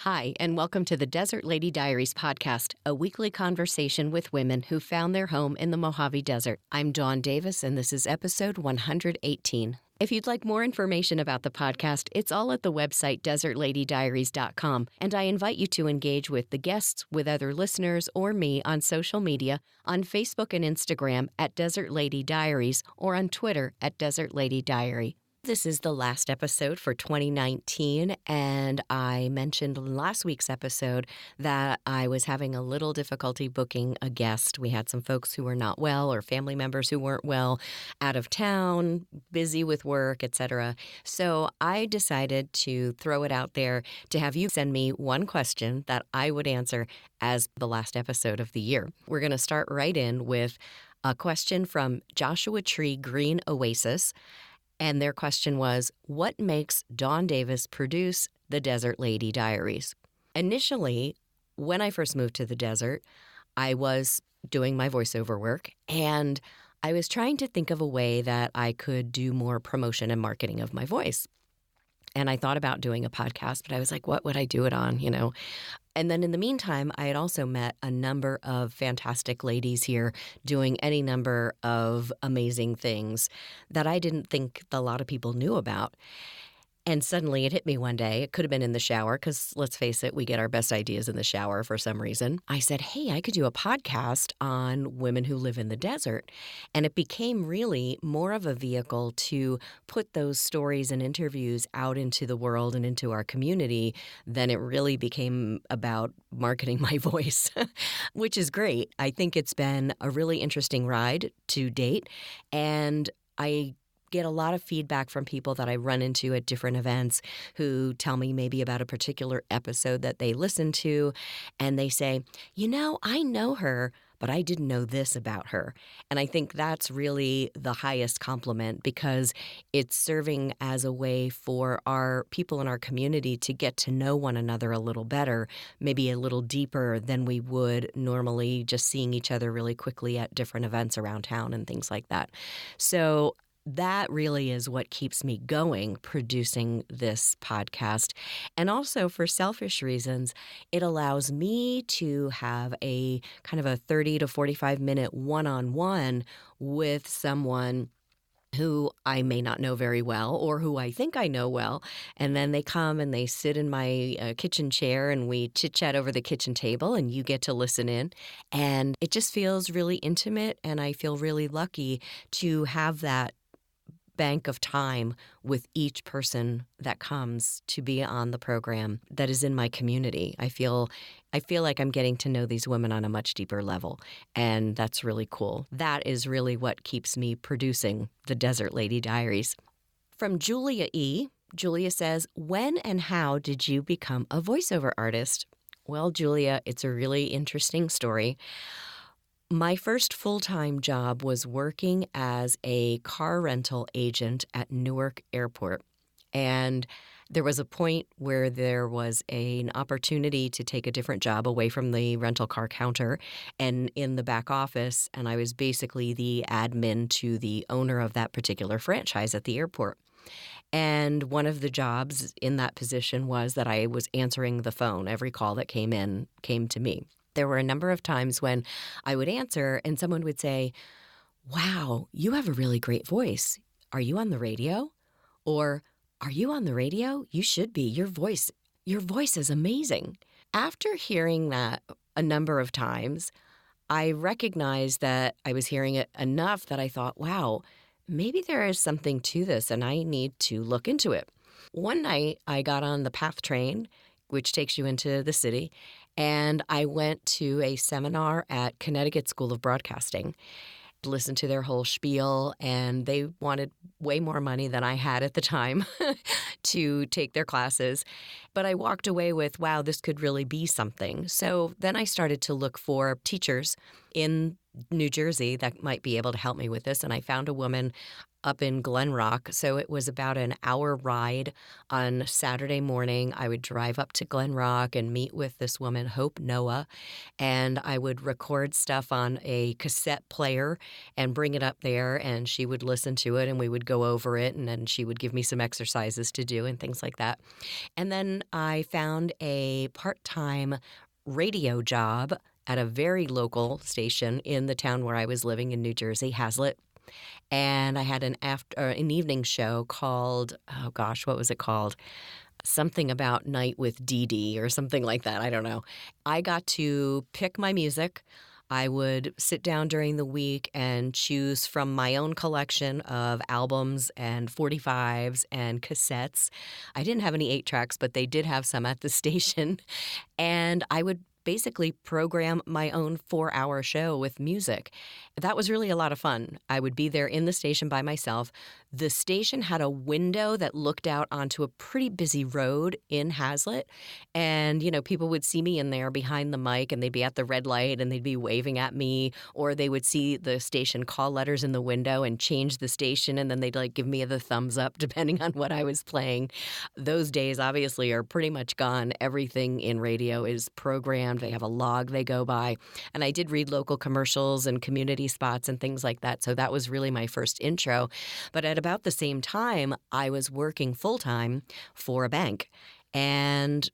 Hi, and welcome to the Desert Lady Diaries podcast, a weekly conversation with women who found their home in the Mojave Desert. I'm Dawn Davis, and this is episode 118. If you'd like more information about the podcast, it's all at the website desertladydiaries.com, and I invite you to engage with the guests, with other listeners, or me on social media, on Facebook and Instagram at Desert Lady Diaries, or on Twitter at Desert Lady Diary. This is the last episode for 2019, and I mentioned in last week's episode that I was having a little difficulty booking a guest. We had some folks who were not well or family members who weren't well, out of town, busy with work, etc. So I decided to throw it out there to have you send me one question that I would answer as the last episode of the year. We're going to start right in with a question from Joshua Tree Green Oasis. And their question was, what makes Dawn Davis produce the Desert Lady Diaries? Initially, when I first moved to the desert, I was doing my voiceover work, and I was trying to think of a way that I could do more promotion and marketing of my voice. And I thought about doing a podcast, but I was like, what would I do it on, And then in the meantime, I had also met a number of fantastic ladies here doing any number of amazing things that I didn't think a lot of people knew about. And suddenly it hit me one day. It could have been in the shower because, let's face it, we get our best ideas in the shower for some reason. I said, hey, I could do a podcast on women who live in the desert. And it became really more of a vehicle to put those stories and interviews out into the world and into our community than it really became about marketing my voice, which is great. I think it's been a really interesting ride to date. And I get a lot of feedback from people that I run into at different events who tell me maybe about a particular episode that they listen to, and they say, I know her, but I didn't know this about her. And I think that's really the highest compliment because it's serving as a way for our people in our community to get to know one another a little better, maybe a little deeper than we would normally just seeing each other really quickly at different events around town and things like that. So that really is what keeps me going producing this podcast. And also for selfish reasons, it allows me to have a kind of a 30 to 45 minute one-on-one with someone who I may not know very well or who I think I know well. And then they come and they sit in my kitchen chair and we chit-chat over the kitchen table and you get to listen in. And it just feels really intimate, and I feel really lucky to have that bank of time with each person that comes to be on the program that is in my community. I feel like I'm getting to know these women on a much deeper level, and that's really cool. That is really what keeps me producing the Desert Lady Diaries. From Julia E., Julia says, when and how did you become a voiceover artist? Well, Julia, it's a really interesting story. My first full-time job was working as a car rental agent at Newark Airport. And there was a point where there was an opportunity to take a different job away from the rental car counter and in the back office. And I was basically the admin to the owner of that particular franchise at the airport. And one of the jobs in that position was that I was answering the phone. Every call that came in came to me. There were a number of times when I would answer and someone would say, wow, you have a really great voice. Are you on the radio? Or, are you on the radio? You should be. Your voice is amazing. After hearing that a number of times, I recognized that I was hearing it enough that I thought, wow, maybe there is something to this and I need to look into it. One night I got on the PATH train, which takes you into the city, and I went to a seminar at Connecticut School of Broadcasting, listened to their whole spiel, and they wanted way more money than I had at the time to take their classes. But I walked away with, wow, this could really be something. So then I started to look for teachers in New Jersey that might be able to help me with this. And I found a woman up in Glen Rock. So it was about an hour ride on Saturday morning. I would drive up to Glen Rock and meet with this woman, Hope Noah, and I would record stuff on a cassette player and bring it up there, and she would listen to it and we would go over it, and then she would give me some exercises to do and things like that. And then I found a part-time radio job at a very local station in the town where I was living in New Jersey, Hazlitt. And I had an evening show called, oh gosh, what was it called? Something about Night with Dee Dee or something like that. I don't know. I got to pick my music. I would sit down during the week and choose from my own collection of albums and 45s and cassettes. I didn't have any 8-tracks, but they did have some at the station. And I would basically program my own 4-hour show with music. That was really a lot of fun. I would be there in the station by myself. The station had a window that looked out onto a pretty busy road in Hazlitt. And, people would see me in there behind the mic and they'd be at the red light and they'd be waving at me, or they would see the station call letters in the window and change the station, and then they'd give me the thumbs up depending on what I was playing. Those days obviously are pretty much gone. Everything in radio is programmed. They have a log they go by. And I did read local commercials and community spots and things like that. So that was really my first intro. But at about the same time, I was working full-time for a bank. And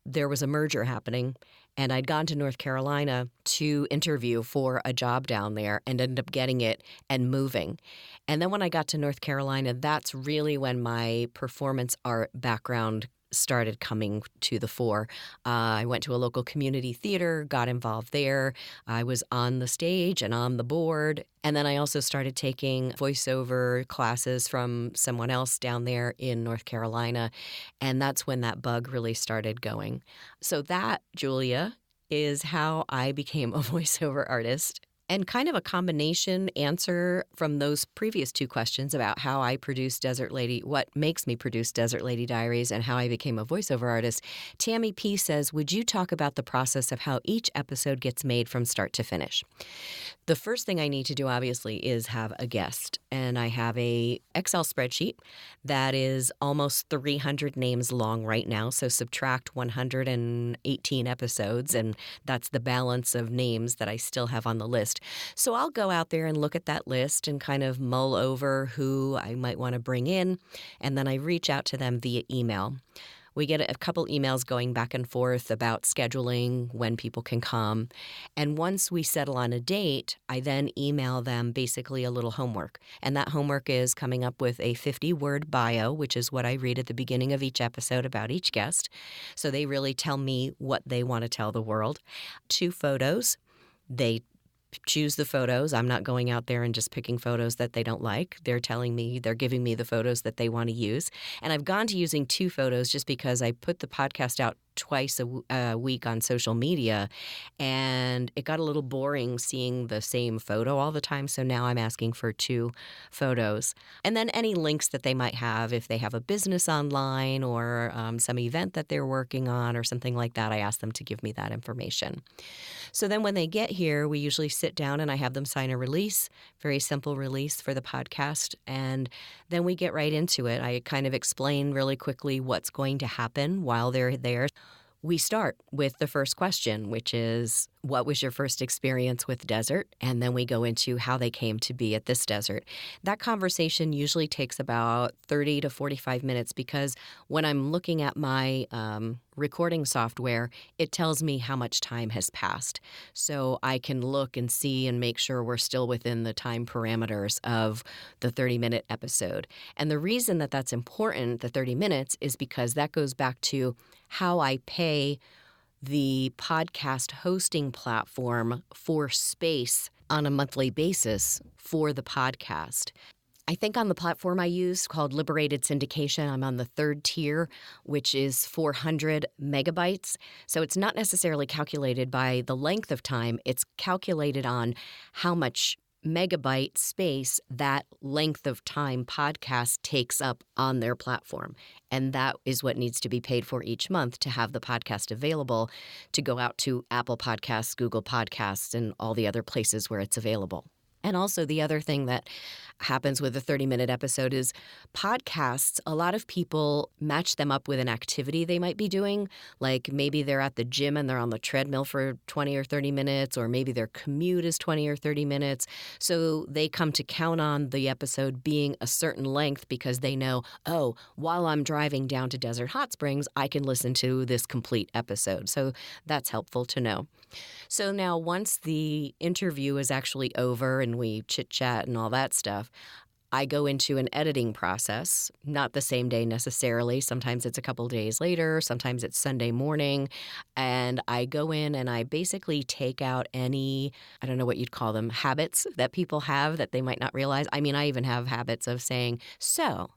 there was a merger happening. And I'd gone to North Carolina to interview for a job down there and ended up getting it and moving. And then when I got to North Carolina, that's really when my performance art background started coming to the fore. I went to a local community theater, got involved there. I was on the stage and on the board. And then I also started taking voiceover classes from someone else down there in North Carolina. And that's when that bug really started going. So that, Julia, is how I became a voiceover artist. And kind of a combination answer from those previous 2 questions about how I produced Desert Lady, what makes me produce Desert Lady Diaries, and how I became a voiceover artist. Tammy P. says, would you talk about the process of how each episode gets made from start to finish? The first thing I need to do, obviously, is have a guest. And I have a Excel spreadsheet that is almost 300 names long right now. So subtract 118 episodes, and that's the balance of names that I still have on the list. So I'll go out there and look at that list and kind of mull over who I might want to bring in, and then I reach out to them via email. We get a couple emails going back and forth about scheduling, when people can come. And once we settle on a date, I then email them basically a little homework. And that homework is coming up with a 50-word bio, which is what I read at the beginning of each episode about each guest. So they really tell me what they want to tell the world. 2 photos. They choose the photos. I'm not going out there and just picking photos that they don't like. They're giving me the photos that they want to use. And I've gone to using 2 photos just because I put the podcast out twice a week on social media, and it got a little boring seeing the same photo all the time. So now I'm asking for 2 photos. And then any links that they might have, if they have a business online or some event that they're working on or something like that, I ask them to give me that information. So then when they get here, we usually sit down and I have them sign a release, very simple release for the podcast. And then we get right into it. I kind of explain really quickly what's going to happen while they're there. We start with the first question, which is, what was your first experience with desert? And then we go into how they came to be at this desert. That conversation usually takes about 30 to 45 minutes because when I'm looking at my recording software, it tells me how much time has passed. So I can look and see and make sure we're still within the time parameters of the 30-minute episode. And the reason that that's important, the 30 minutes, is because that goes back to how I pay the podcast hosting platform for space on a monthly basis for the podcast. I think on the platform I use called Liberated Syndication, I'm on the 3rd tier, which is 400 megabytes. So it's not necessarily calculated by the length of time. It's calculated on how much megabyte space that length of time podcast takes up on their platform. And that is what needs to be paid for each month to have the podcast available to go out to Apple Podcasts, Google Podcasts, and all the other places where it's available. And also the other thing that happens with a 30-minute episode is podcasts, a lot of people match them up with an activity they might be doing. Like maybe they're at the gym and they're on the treadmill for 20 or 30 minutes, or maybe their commute is 20 or 30 minutes. So they come to count on the episode being a certain length because they know, oh, while I'm driving down to Desert Hot Springs, I can listen to this complete episode. So that's helpful to know. So now once the interview is actually over and we chit-chat and all that stuff, I go into an editing process, not the same day necessarily. Sometimes it's a couple days later. Sometimes it's Sunday morning. And I go in and I basically take out any, I don't know what you'd call them, habits that people have that they might not realize. I mean, I even have habits of saying, so.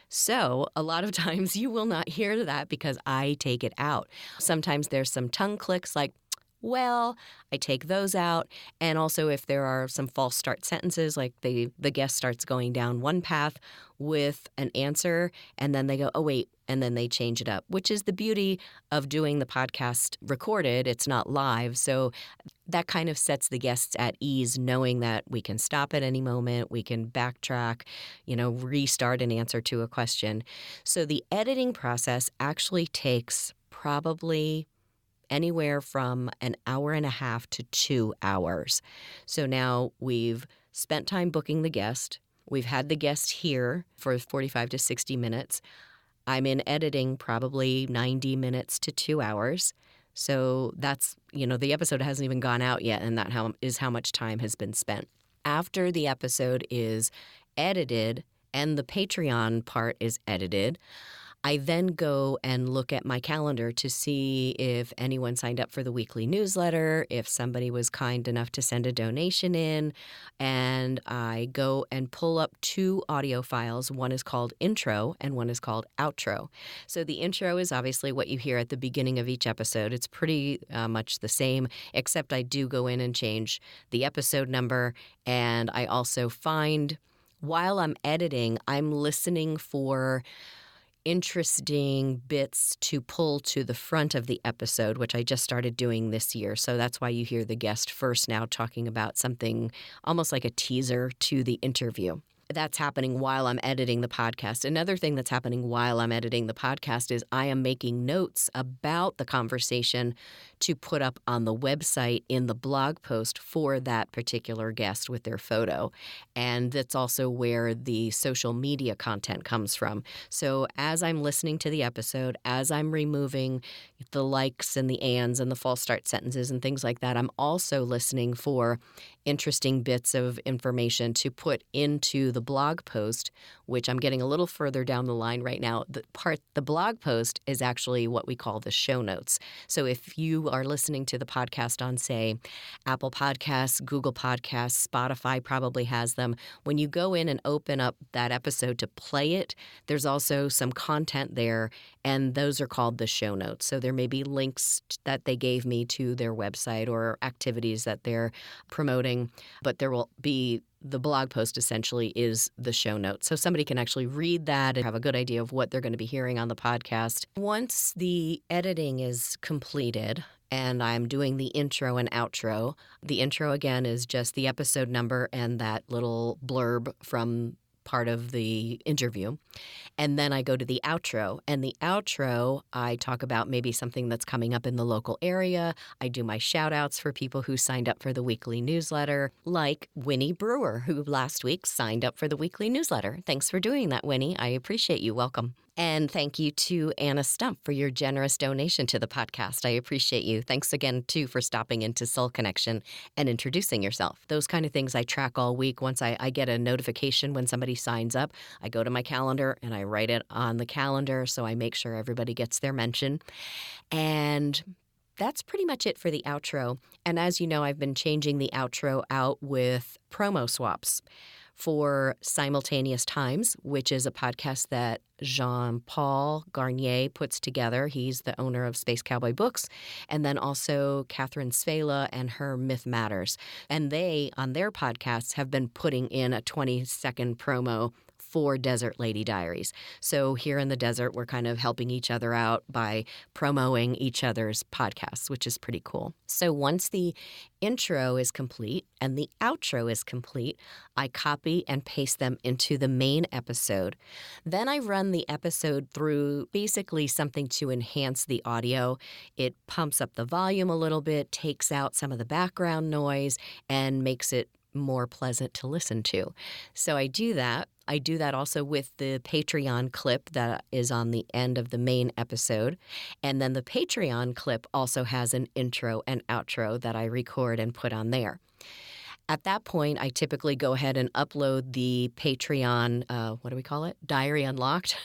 So a lot of times you will not hear that because I take it out. Sometimes there's some tongue clicks like, well, I take those out. And also if there are some false start sentences, like the guest starts going down one path with an answer and then they go, oh, wait, and then they change it up, which is the beauty of doing the podcast recorded. It's not live. So that kind of sets the guests at ease, knowing that we can stop at any moment, we can backtrack, restart an answer to a question. So the editing process actually takes probably anywhere from an hour and a half to 2 hours. So now we've spent time booking the guest. We've had the guest here for 45 to 60 minutes. I'm in editing probably 90 minutes to 2 hours. So that's, the episode hasn't even gone out yet, and that is how much time has been spent. After the episode is edited and the Patreon part is edited, I then go and look at my calendar to see if anyone signed up for the weekly newsletter, if somebody was kind enough to send a donation in, and I go and pull up 2 audio files. One is called intro and one is called outro. So the intro is obviously what you hear at the beginning of each episode. It's pretty much the same, except I do go in and change the episode number, and I also find while I'm editing, I'm listening for interesting bits to pull to the front of the episode, which I just started doing this year. So that's why you hear the guest first now talking about something almost like a teaser to the interview. That's happening while I'm editing the podcast. Another thing that's happening while I'm editing the podcast is I am making notes about the conversation to put up on the website in the blog post for that particular guest with their photo. And that's also where the social media content comes from. So as I'm listening to the episode, as I'm removing the likes and the ands and the false start sentences and things like that, I'm also listening for interesting bits of information to put into the blog post, which I'm getting a little further down the line right now. The blog post is actually what we call the show notes. So if you are listening to the podcast on, say, Apple Podcasts, Google Podcasts, Spotify probably has them. When you go in and open up that episode to play it, there's also some content there, and those are called the show notes. So there may be links that they gave me to their website or activities that they're promoting, but there will be the blog post essentially is the show notes. So somebody can actually read that and have a good idea of what they're going to be hearing on the podcast. Once the editing is completed and I'm doing the intro and outro, the intro again is just the episode number and that little blurb from part of the interview. And then I go to the outro. And the outro, I talk about maybe something that's coming up in the local area. I do my shout outs for people who signed up for the weekly newsletter, like Winnie Brewer, who last week signed up for the weekly newsletter. Thanks for doing that, Winnie. I appreciate you. Welcome. And thank you to Anna Stump for your generous donation to the podcast. I appreciate you. Thanks again, too, for stopping into Soul Connection and introducing yourself. Those kind of things I track all week. Once I get a notification when somebody signs up, I go to my calendar and I write it on the calendar so I make sure everybody gets their mention. And that's pretty much it for the outro. And as you know, I've been changing the outro out with promo swaps. for Simultaneous Times, which is a podcast that Jean-Paul Garnier puts together. He's the owner of Space Cowboy Books. And then also Catherine Svela and her Myth Matters. And they, on their podcasts, have been putting in a 20-second promo for Desert Lady Diaries. So here in the desert, we're kind of helping each other out by promoting each other's podcasts, which is pretty cool. So once the intro is complete and the outro is complete, I copy and paste them into the main episode. Then I run the episode through basically something to enhance the audio. It pumps up the volume a little bit, takes out some of the background noise, and makes it more pleasant to listen to. So I do that. I do that also with the Patreon clip that is on the end of the main episode. And then the Patreon clip also has an intro and outro that I record and put on there. At that point, I typically go ahead and upload the Patreon, what do we call it? Diary Unlocked.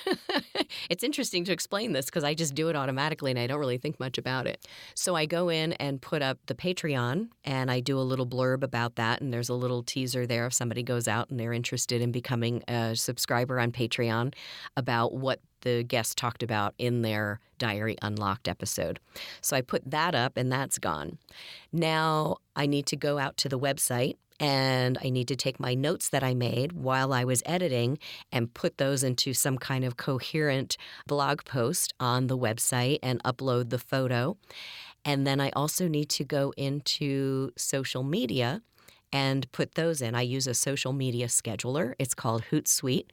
It's interesting to explain this because I just do it automatically and I don't really think much about it. So I go in and put up the Patreon and I do a little blurb about that. And there's a little teaser there if somebody goes out and they're interested in becoming a subscriber on Patreon about what the guest talked about in their Diary Unlocked episode. So I put that up and that's gone. Now I need to go out to the website and I need to take my notes that I made while I was editing and put those into some kind of coherent blog post on the website and upload the photo. And then I also need to go into social media and put those in. I use a social media scheduler. It's called Hootsuite.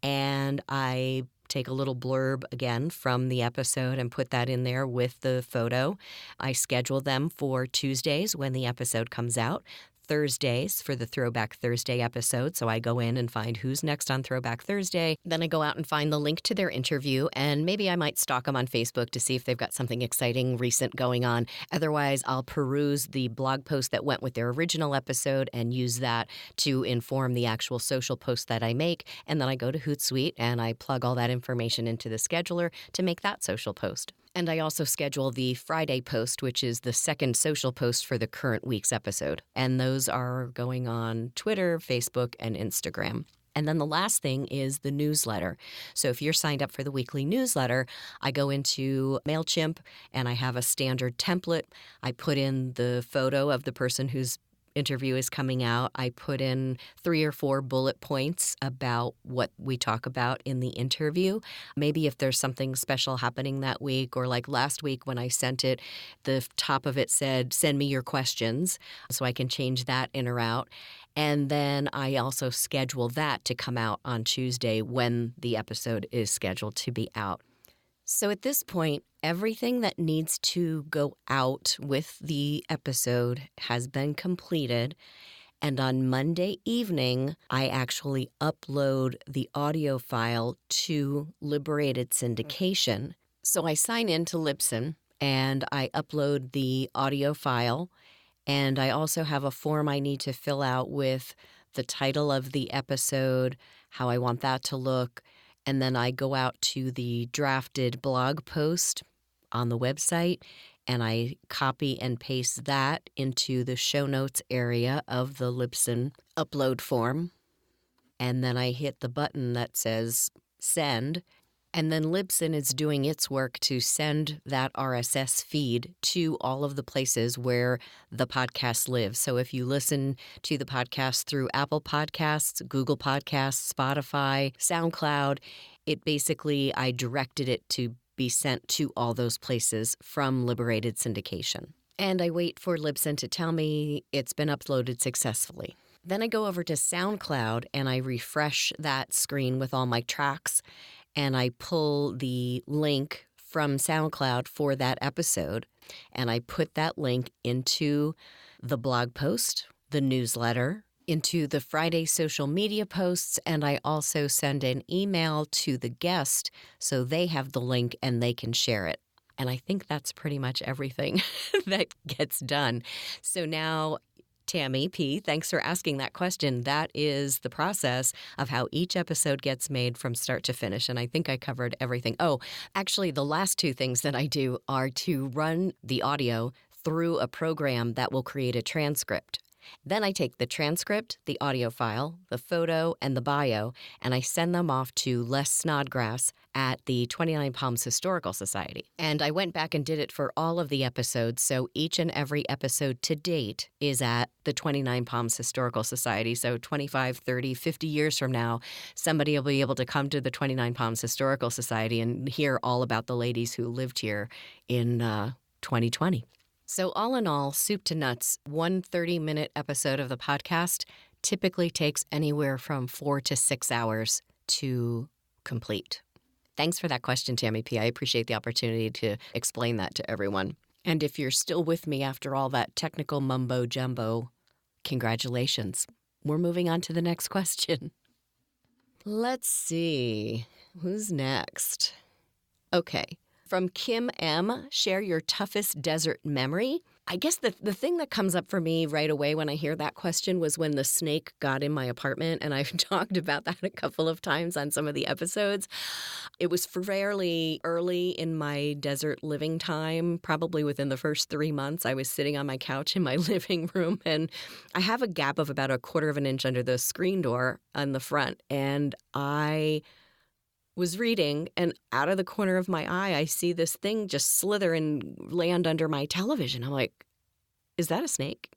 And I take a little blurb again from the episode and put that in there with the photo. I schedule them for Tuesdays when the episode comes out, Thursdays for the Throwback Thursday episode. So I go in and find who's next on Throwback Thursday. Then I go out and find the link to their interview, and maybe I might stalk them on Facebook to see if they've got something exciting recent going on. Otherwise, I'll peruse the blog post that went with their original episode and use that to inform the actual social post that I make. And then I go to Hootsuite and I plug all that information into the scheduler to make that social post. And I also schedule the Friday post, which is the second social post for the current week's episode. And those are going on Twitter, Facebook, and Instagram. And then the last thing is the newsletter. So if you're signed up for the weekly newsletter, I go into MailChimp and I have a standard template. I put in the photo of the person whose interview is coming out. I put in 3 or 4 bullet points about what we talk about in the interview. Maybe if there's something special happening that week, or like last week when I sent it, the top of it said, "Send me your questions," so I can change that in or out. And then I also schedule that to come out on Tuesday when the episode is scheduled to be out. So at this point, everything that needs to go out with the episode has been completed. And on Monday evening, I actually upload the audio file to Liberated Syndication. So I sign in to Libsyn and I upload the audio file. And I also have a form I need to fill out with the title of the episode, how I want that to look. And then I go out to the drafted blog post on the website and I copy and paste that into the show notes area of the Libsyn upload form. And then I hit the button that says send. And then Libsyn is doing its work to send that RSS feed to all of the places where the podcast lives. So if you listen to the podcast through Apple Podcasts, Google Podcasts, Spotify, SoundCloud, I directed it to be sent to all those places from Liberated Syndication. And I wait for Libsyn to tell me it's been uploaded successfully. Then I go over to SoundCloud and I refresh that screen with all my tracks. And I pull the link from SoundCloud for that episode, and I put that link into the blog post, the newsletter, into the Friday social media posts, and I also send an email to the guest so they have the link and they can share it. And I think that's pretty much everything that gets done. So now, Tammy P., thanks for asking that question. That is the process of how each episode gets made from start to finish, and I think I covered everything. Oh, actually, the last 2 things that I do are to run the audio through a program that will create a transcript. Then I take the transcript, the audio file, the photo, and the bio, and I send them off to Les Snodgrass at the 29 Palms Historical Society. And I went back and did it for all of the episodes, so each and every episode to date is at the 29 Palms Historical Society. So 25, 30, 50 years from now, somebody will be able to come to the 29 Palms Historical Society and hear all about the ladies who lived here in 2020. So all in all, soup to nuts, one 30-minute episode of the podcast typically takes anywhere from 4 to 6 hours to complete. Thanks for that question, Tammy P. I appreciate the opportunity to explain that to everyone. And if you're still with me after all that technical mumbo jumbo, congratulations. We're moving on to the next question. Let's see. Who's next? Okay. From Kim M., share your toughest desert memory. I guess the thing that comes up for me right away when I hear that question was when the snake got in my apartment, and I've talked about that a couple of times on some of the episodes. It was fairly early in my desert living time, probably within the first 3 months. I was sitting on my couch in my living room, and I have a gap of about 1/4 of an inch under the screen door on the front, and I was reading, and out of the corner of my eye, I see this thing just slither and land under my television. I'm like, is that a snake?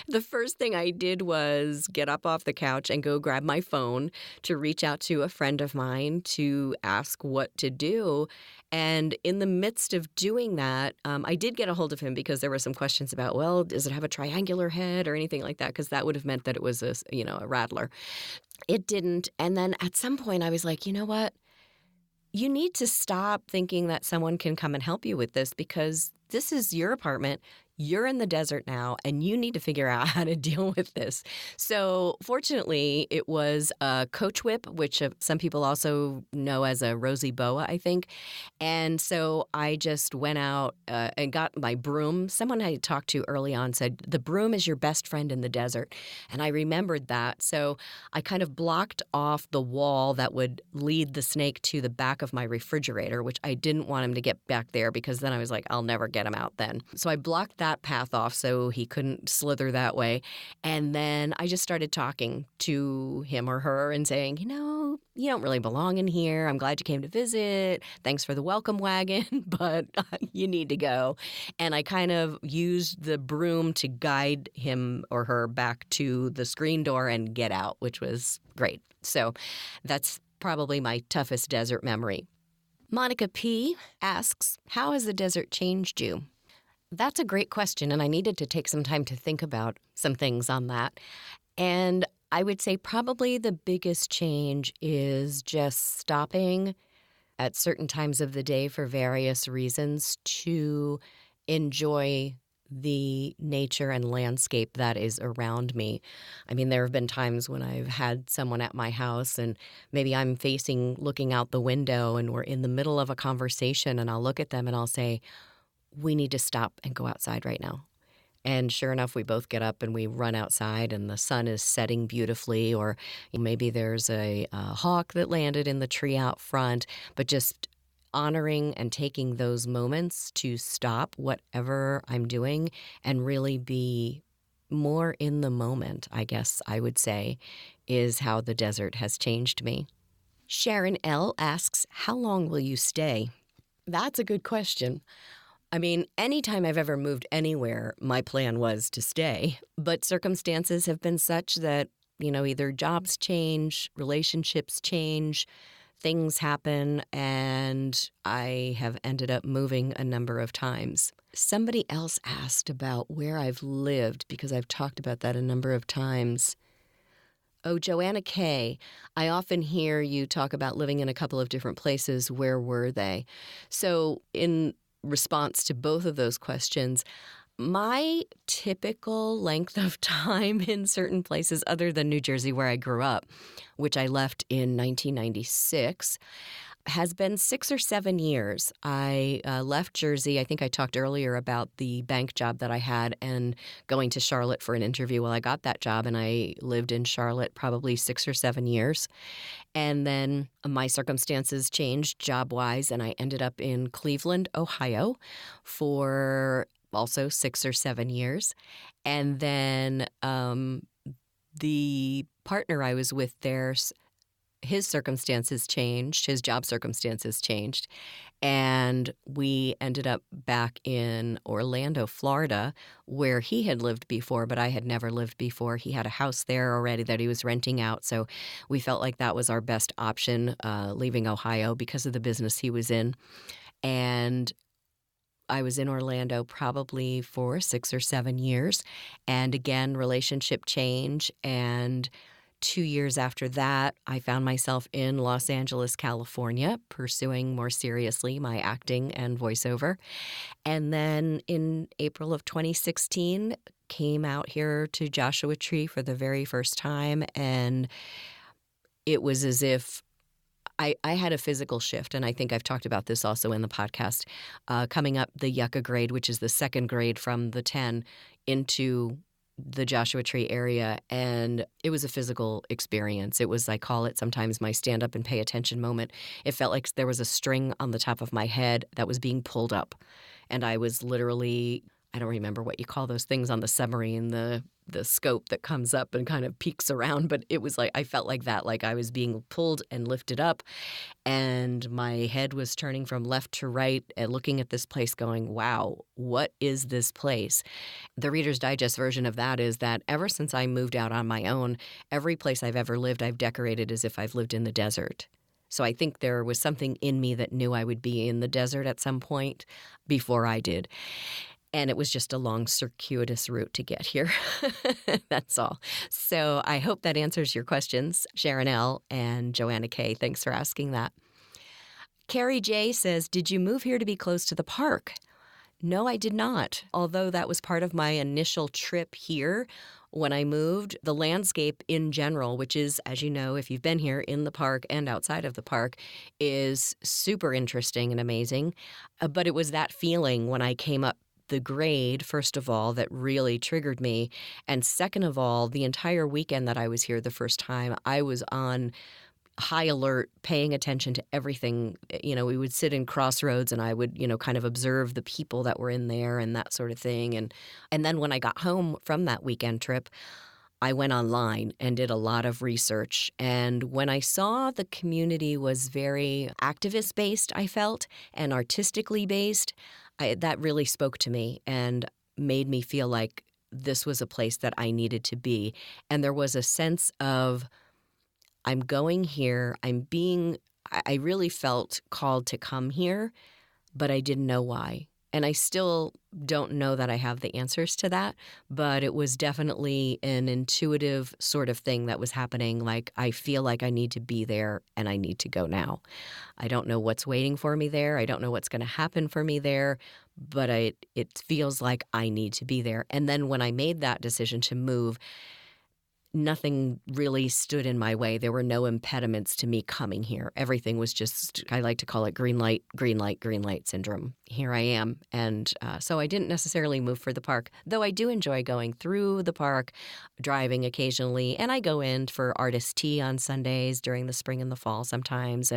The first thing I did was get up off the couch and go grab my phone to reach out to a friend of mine to ask what to do. And in the midst of doing that, I did get a hold of him because there were some questions about, well, does it have a triangular head or anything like that? Because that would have meant that it was a rattler. It didn't. And then at some point I was like, you know what? You need to stop thinking that someone can come and help you with this because this is your apartment. You're in the desert now, and you need to figure out how to deal with this. So fortunately, it was a coach whip, which some people also know as a rosy boa, I think. And so I just went out and got my broom. Someone I talked to early on said, the broom is your best friend in the desert. And I remembered that. So I kind of blocked off the wall that would lead the snake to the back of my refrigerator, which I didn't want him to get back there because then I was like, I'll never get him out then. So I blocked that path off so he couldn't slither that way. And then I just started talking to him or her and saying, you don't really belong in here. I'm glad you came to visit. Thanks for the welcome wagon, but you need to go. And I kind of used the broom to guide him or her back to the screen door and get out, which was great. So that's probably my toughest desert memory. Monica P. asks, how has the desert changed you? That's a great question, and I needed to take some time to think about some things on that. And I would say probably the biggest change is just stopping at certain times of the day for various reasons to enjoy the nature and landscape that is around me. I mean, there have been times when I've had someone at my house and maybe I'm looking out the window and we're in the middle of a conversation and I'll look at them and I'll say, we need to stop and go outside right now. And sure enough, we both get up and we run outside and the sun is setting beautifully, or maybe there's a hawk that landed in the tree out front, but just honoring and taking those moments to stop whatever I'm doing and really be more in the moment, I guess I would say, is how the desert has changed me. Sharon L. asks, how long will you stay? That's a good question. I mean, anytime I've ever moved anywhere, my plan was to stay. But circumstances have been such that, either jobs change, relationships change, things happen, and I have ended up moving a number of times. Somebody else asked about where I've lived because I've talked about that a number of times. Oh, Joanna K., I often hear you talk about living in a couple of different places. Where were they? So in response to both of those questions, my typical length of time in certain places other than New Jersey where I grew up, which I left in 1996, has been 6 or 7 years. I left Jersey. I think I talked earlier about the bank job that I had and going to Charlotte for an interview. Well, I got that job and I lived in Charlotte probably 6 or 7 years. And then my circumstances changed job-wise and I ended up in Cleveland, Ohio for also 6 or 7 years. And then the partner I was with there, his circumstances changed, his job circumstances changed, and we ended up back in Orlando, Florida, where he had lived before, but I had never lived before. He had a house there already that he was renting out, so we felt like that was our best option, leaving Ohio because of the business he was in. And I was in Orlando probably for 6 or 7 years, and again, relationship change, and 2 years after that, I found myself in Los Angeles, California, pursuing more seriously my acting and voiceover. And then in April of 2016, came out here to Joshua Tree for the very first time. And it was as if I had a physical shift, and I think I've talked about this also in the podcast, coming up the Yucca grade, which is the second grade from the 10, into the Joshua Tree area, and it was a physical experience. It was, I call it sometimes, my stand up and pay attention moment. It felt like there was a string on the top of my head that was being pulled up, and I was literally, I don't remember what you call those things on the submarine, the scope that comes up and kind of peeks around, but it was like, I felt like that, like I was being pulled and lifted up, and my head was turning from left to right and looking at this place going, wow, what is this place? The Reader's Digest version of that is that ever since I moved out on my own, every place I've ever lived, I've decorated as if I've lived in the desert. So I think there was something in me that knew I would be in the desert at some point before I did. And it was just a long, circuitous route to get here. That's all. So I hope that answers your questions, Sharon L. and Joanna K. Thanks for asking that. Carrie J. says, did you move here to be close to the park? No, I did not. Although that was part of my initial trip here when I moved. The landscape in general, which is, as you know, if you've been here in the park and outside of the park, is super interesting and amazing. But it was that feeling when I came up the grade, first of all, that really triggered me. And second of all, the entire weekend that I was here the first time, I was on high alert, paying attention to everything. You know, we would sit in Crossroads and I would, kind of observe the people that were in there and that sort of thing. And then when I got home from that weekend trip, I went online and did a lot of research. And when I saw the community was very activist-based, I felt, and artistically based, that really spoke to me and made me feel like this was a place that I needed to be. And there was a sense of, I'm going here, I really felt called to come here, but I didn't know why. And I still don't know that I have the answers to that, but it was definitely an intuitive sort of thing that was happening. Like, I feel like I need to be there and I need to go now. I don't know what's waiting for me there. I don't know what's going to happen for me there, but it feels like I need to be there. And then when I made that decision to move, nothing really stood in my way. There were no impediments to me coming here. Everything was just, I like to call it green light, green light, green light syndrome. Here I am. And so I didn't necessarily move for the park, though I do enjoy going through the park, driving occasionally. And I go in for artist tea on Sundays during the spring and the fall sometimes.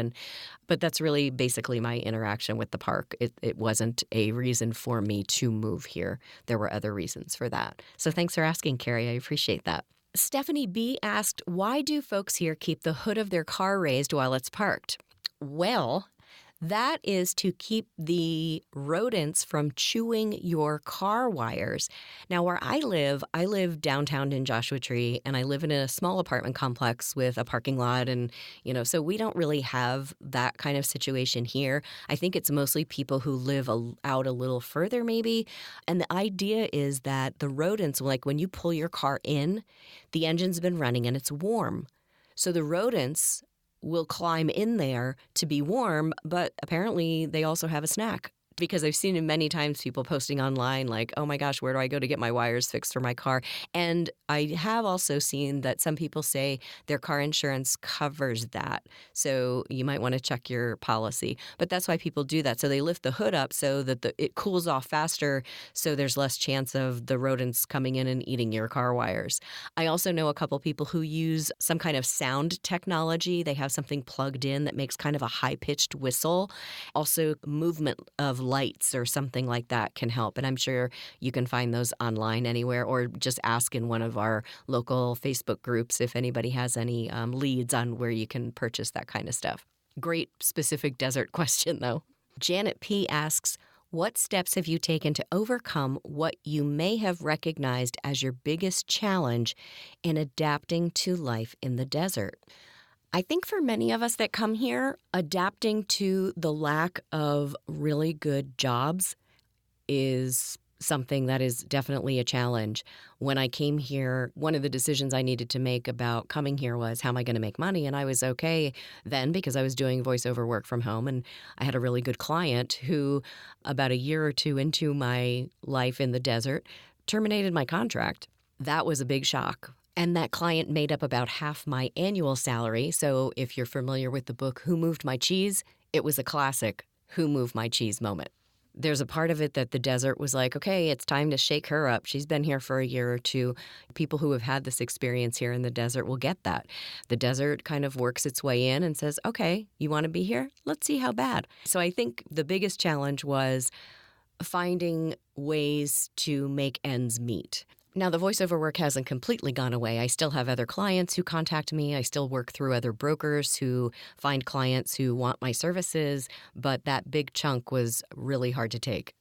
But that's really basically my interaction with the park. It wasn't a reason for me to move here. There were other reasons for that. So thanks for asking, Carrie. I appreciate that. Stephanie B. asked, why do folks here keep the hood of their car raised while it's parked? Well, that is to keep the rodents from chewing your car wires. Now, where I live downtown in Joshua Tree, and I live in a small apartment complex with a parking lot. And, so we don't really have that kind of situation here. I think it's mostly people who live out a little further, maybe. And the idea is that the rodents, like when you pull your car in, the engine's been running and it's warm. So the rodents will climb in there to be warm, but apparently they also have a snack. Because I've seen it many times, people posting online like, oh my gosh, where do I go to get my wires fixed for my car? And I have also seen that some people say their car insurance covers that. So you might want to check your policy. But that's why people do that. So they lift the hood up so that it cools off faster, so there's less chance of the rodents coming in and eating your car wires. I also know a couple people who use some kind of sound technology. They have something plugged in that makes kind of a high-pitched whistle. Also, movement of lights or something like that can help. And I'm sure you can find those online anywhere, or just ask in one of our local Facebook groups if anybody has any leads on where you can purchase that kind of stuff. Great specific desert question, though. Janet P. asks, what steps have you taken to overcome what you may have recognized as your biggest challenge in adapting to life in the desert? I think for many of us that come here, adapting to the lack of really good jobs is something that is definitely a challenge. When I came here, one of the decisions I needed to make about coming here was, how am I going to make money? And I was okay then because I was doing voiceover work from home, and I had a really good client who, about a year or two into my life in the desert, terminated my contract. That was a big shock. And that client made up about half my annual salary. So if you're familiar with the book, Who Moved My Cheese? It was a classic Who Moved My Cheese moment. There's a part of it that the desert was like, okay, it's time to shake her up. She's been here for a year or two. People who have had this experience here in the desert will get that. The desert kind of works its way in and says, okay, you want to be here? Let's see how bad. So I think the biggest challenge was finding ways to make ends meet. Now, the voiceover work hasn't completely gone away. I still have other clients who contact me. I still work through other brokers who find clients who want my services, but that big chunk was really hard to take.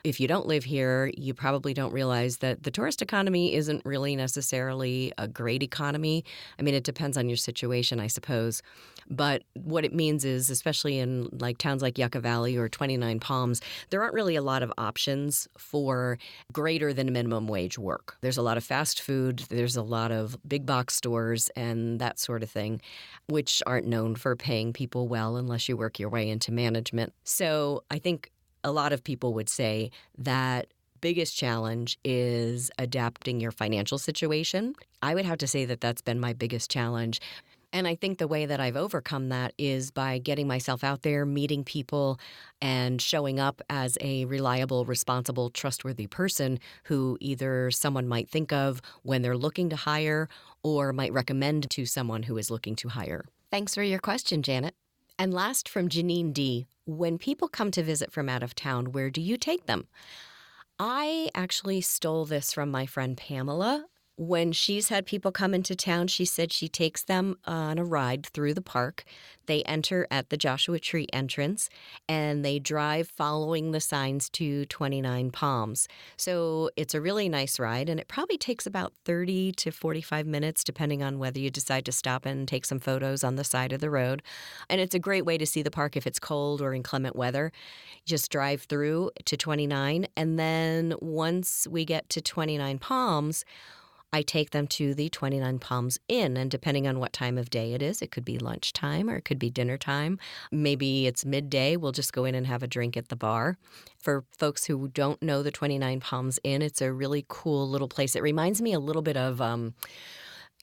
If you don't live here, you probably don't realize that the tourist economy isn't really necessarily a great economy. I mean, it depends on your situation, I suppose. But what it means is, especially in like towns like Yucca Valley or 29 Palms, there aren't really a lot of options for greater than minimum wage work. There's a lot of fast food, there's a lot of big box stores and that sort of thing, which aren't known for paying people well unless you work your way into management. So I think a lot of people would say that biggest challenge is adapting your financial situation. I would have to say that that's been my biggest challenge. And I think the way that I've overcome that is by getting myself out there, meeting people, and showing up as a reliable, responsible, trustworthy person who either someone might think of when they're looking to hire or might recommend to someone who is looking to hire. Thanks for your question, Janet. And last, from Janine D., when people come to visit from out of town, where do you take them? I actually stole this from my friend Pamela. When she's had people come into town, she said she takes them on a ride through the park. They enter at the Joshua Tree entrance, and they drive following the signs to 29 Palms. So it's a really nice ride, and it probably takes about 30 to 45 minutes, depending on whether you decide to stop and take some photos on the side of the road. And it's a great way to see the park if it's cold or inclement weather. Just drive through to 29, and then once we get to 29 Palms, I take them to the 29 Palms Inn, and depending on what time of day it is, it could be lunchtime or it could be dinner time. Maybe it's midday. We'll just go in and have a drink at the bar. For folks who don't know the 29 Palms Inn, it's a really cool little place. It reminds me a little bit of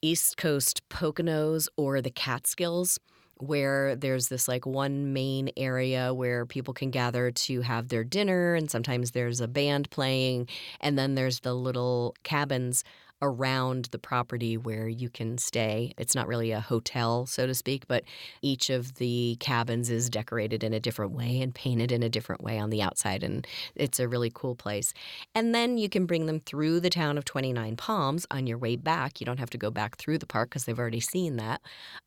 East Coast Poconos or the Catskills, where there's this like one main area where people can gather to have their dinner, and sometimes there's a band playing, and then there's the little cabins around the property where you can stay. It's not really a hotel, so to speak, but each of the cabins is decorated in a different way and painted in a different way on the outside, and it's a really cool place. And then you can bring them through the town of 29 Palms on your way back. You don't have to go back through the park because they've already seen that.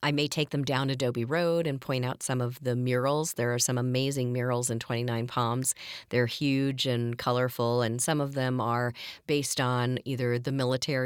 I may take them down Adobe Road and point out some of the murals. There are some amazing murals in 29 Palms. They're huge and colorful, and some of them are based on either the military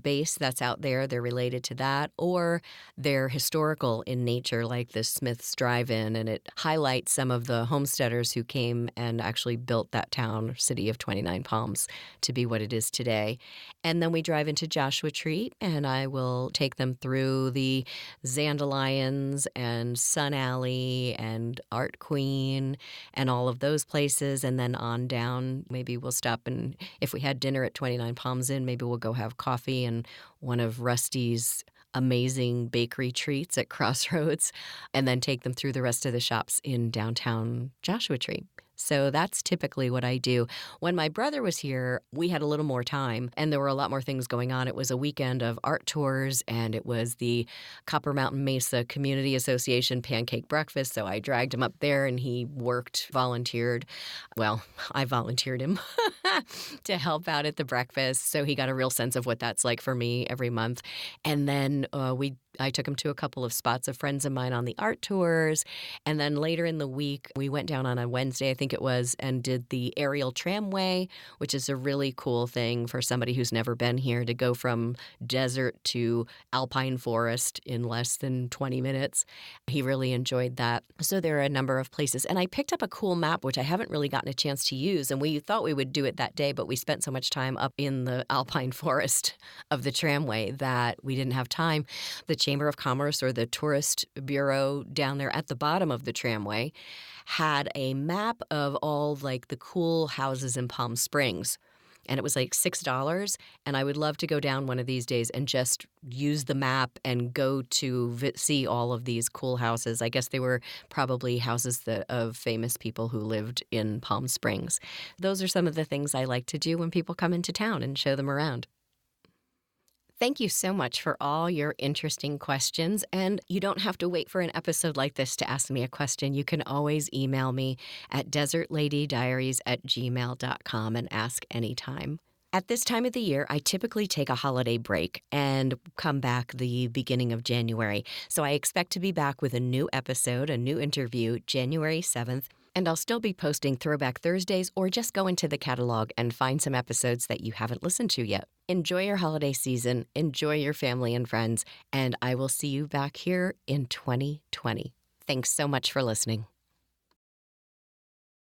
base that's out there, they're related to that, or they're historical in nature, like the Smith's Drive-In, and it highlights some of the homesteaders who came and actually built that town, city of 29 Palms, to be what it is today. And then we drive into Joshua Tree, and I will take them through the Zandalions and Sun Alley and Art Queen and all of those places, and then on down. Maybe we'll stop, and if we had dinner at 29 Palms Inn, maybe we'll go have coffee and one of Rusty's amazing bakery treats at Crossroads, and then take them through the rest of the shops in downtown Joshua Tree. So that's typically what I do. When my brother was here, we had a little more time and there were a lot more things going on. It was a weekend of art tours and it was the Copper Mountain Mesa Community Association pancake breakfast. So I dragged him up there and he worked, volunteered. Well, I volunteered him to help out at the breakfast. So he got a real sense of what that's like for me every month. And then I took him to a couple of spots of friends of mine on the art tours. And then later in the week, we went down on a Wednesday, I think it was, and did the aerial tramway, which is a really cool thing for somebody who's never been here to go from desert to alpine forest in less than 20 minutes. He really enjoyed that. So there are a number of places. And I picked up a cool map, which I haven't really gotten a chance to use. And we thought we would do it that day, but we spent so much time up in the alpine forest of the tramway that we didn't have time. The Chamber of Commerce or the Tourist Bureau down there at the bottom of the tramway had a map of all like the cool houses in Palm Springs. And it was like $6. And I would love to go down one of these days and just use the map and go to see all of these cool houses. I guess they were probably houses of famous people who lived in Palm Springs. Those are some of the things I like to do when people come into town and show them around. Thank you so much for all your interesting questions. And you don't have to wait for an episode like this to ask me a question. You can always email me at desertladydiaries@gmail.com and ask anytime. At this time of the year, I typically take a holiday break and come back the beginning of January. So I expect to be back with a new episode, a new interview, January 7th. And I'll still be posting Throwback Thursdays or just go into the catalog and find some episodes that you haven't listened to yet. Enjoy your holiday season, enjoy your family and friends, and I will see you back here in 2020. Thanks so much for listening.